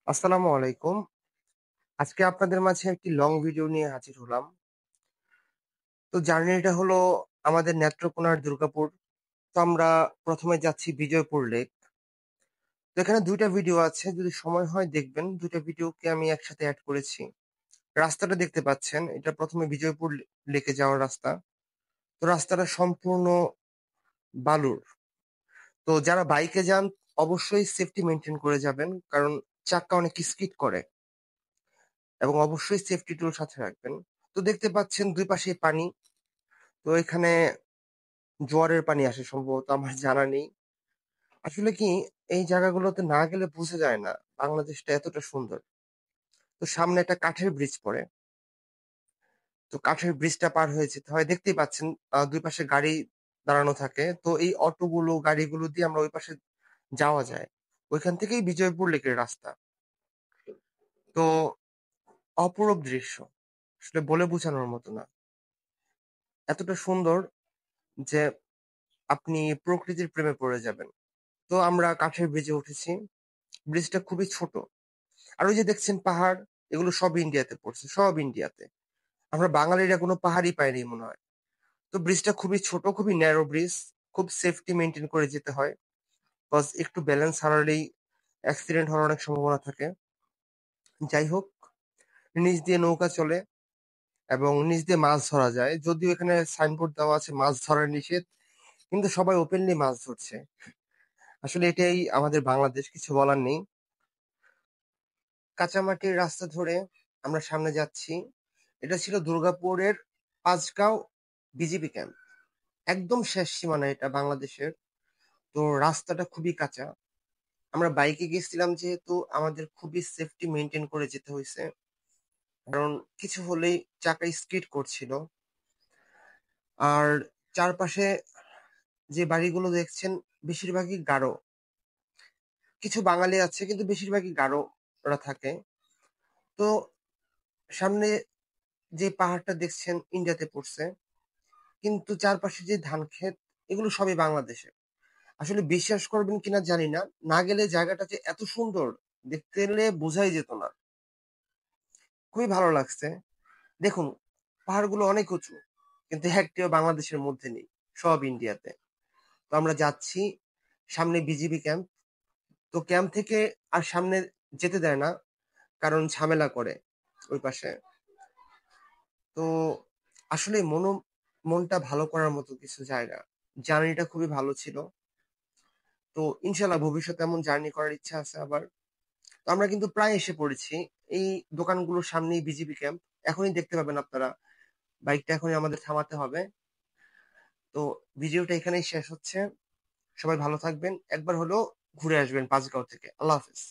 আসসালামু আলাইকুম। আজকে আপনাদের মাঝে একটি লং ভিডিও নিয়ে হাজির হলাম। তো জার্নিটা হলো আমাদের নেত্রকোনার দুর্গাপুর। তো আমরা ১ম এ যাচ্ছি বিজয়পুর লেক। তো এখানে ২ টা ভিডিও আছে। যদি সময় হয় দেখবেন। ২ টা ভিডিওকে আমি একসাথে এড করেছি। রাস্তাটা দেখতে পাচ্ছেন। এটা ১ম এ বিজয়পুর লেকে যাওয়ার রাস্তা। তো রাস্তাটা সম্পূর্ণ বালুর। তো যারা বাইকে যান অবশ্যই সেফটি মেইনটেইন করে যাবেন। কারণ চাক্কা অনেক স্কিড করে এবং অবশ্যই সেফটি টুল সাথে রাখবেন। তো দেখতে পাচ্ছেন ২ পাশেই পানি। তো এখানে জোয়ারের পানি আসে সম্ভবত আমার জানা নেই। আসলে কি এই জায়গাগুলোতে না গেলে বোঝা যায় না বাংলাদেশটা এতটা সুন্দর। তো সামনে একটা কাঠের ব্রিজ পড়ে। তো কাঠের ব্রিজটা পার হয়ে যেতে হয়। দেখতেই পাচ্ছেন ২ পাশে গাড়ি দাঁড়ানো থাকে। তো এই অটোগুলো, গাড়িগুলো দিয়ে আমরা ওই পাশে যাওয়া যায়। ওইখান থেকেই বিজয়পুর লেকের রাস্তা। তো অপরূপ দৃশ্য। আসলে বলে বোঝানোর মতো না। এতটা সুন্দর যে আপনি প্রকৃতির প্রেমে পড়ে যাবেন। তো আমরা কাঠের ব্রিজে উঠেছি। ব্রিজটা খুবই ছোট। আর ওই যে দেখছেন পাহাড়, এগুলো সব ইন্ডিয়াতে পড়ছে, সব ইন্ডিয়াতে। আমরা বাঙালিরা কোনো পাহাড়ই পাইনি মনে হয়। তো ব্রিজটা খুবই ছোট, খুবই ন্যারো ব্রিজ। খুব সেফটি মেইনটেইন করে যেতে হয়। কজ একটু ব্যালেন্স হারালেই অ্যাক্সিডেন্ট হওয়ার অনেক সম্ভাবনা থাকে। যাই হোক, নিচ দিয়ে নৌকা চলে এবং নিচ দিয়ে মাছ ধরা যায়। যদিও এখানে সাইনবোর্ড দেওয়া আছে মাছ ধরা নিষেধ, কিন্তু সবাই ওপেনলি মাছ ধরছে। আসলে এটাই আমাদের বাংলাদেশ, কিছু বলার নেই। কাঁচামাটির রাস্তা ধরে আমরা সামনে যাচ্ছি। এটা ছিল দুর্গাপুরের পাঁচগাঁও বিজিবি ক্যাম্প। একদম শেষ সীমানা এটা বাংলাদেশের। তো রাস্তাটা খুবই কাঁচা। আমরা বাইকে গেছিলাম যেহেতু আমাদের খুবই সেফটি মেইনটেইন করে যেতে হইছে। কারণ কিছু হলেই চাকা স্কিড করছিল। আর চারপাশে যে বাড়িগুলো দেখছেন বেশিরভাগই গারো। কিছু বাঙালি আছে কিন্তু বেশিরভাগই গারোরা থাকে। তো সামনে যে পাহাড়টা দেখছেন ইন্ডিয়াতে পড়ছে। কিন্তু চারপাশে যে ধান ক্ষেত এগুলো সবই বাংলাদেশে। আসলে বিশ্বাস করবেন কিনা জানি না। না গেলে জায়গাটা যে এত সুন্দর দেখতে গেলে বোঝাই যেত না। খুবই ভালো লাগছে। দেখুন পাহাড়গুলো অনেক উঁচু। কিন্তু একটিও বাংলাদেশের মধ্যে নেই। সব ইন্ডিয়াতে। তো আমরা যাচ্ছি। সামনে বিজিবি ক্যাম্প। তো ক্যাম্প থেকে আর সামনে যেতে দেয় না। কারণ ঝামেলা করে ওই পাশে। তো আসলে মনটা ভালো করার মতো কিছু জায়গা। জার্নিটা খুবই ভালো ছিল। তো ইনশাল্লাহ ভবিষ্যতে এমন জার্নি করার ইচ্ছা আছে আবার। তো আমরা কিন্তু প্রায় এসে পড়েছি। এই দোকানগুলোর সামনেই বিজিবি ক্যাম্প। এখনই দেখতে পাবেন আপনারা। বাইকটা এখনই আমাদের থামাতে হবে। তো ভিডিওটা এখানেই শেষ হচ্ছে। সবাই ভালো থাকবেন। একবার হলেও ঘুরে আসবেন পাঁচগাঁও থেকে। আল্লাহ হাফেজ।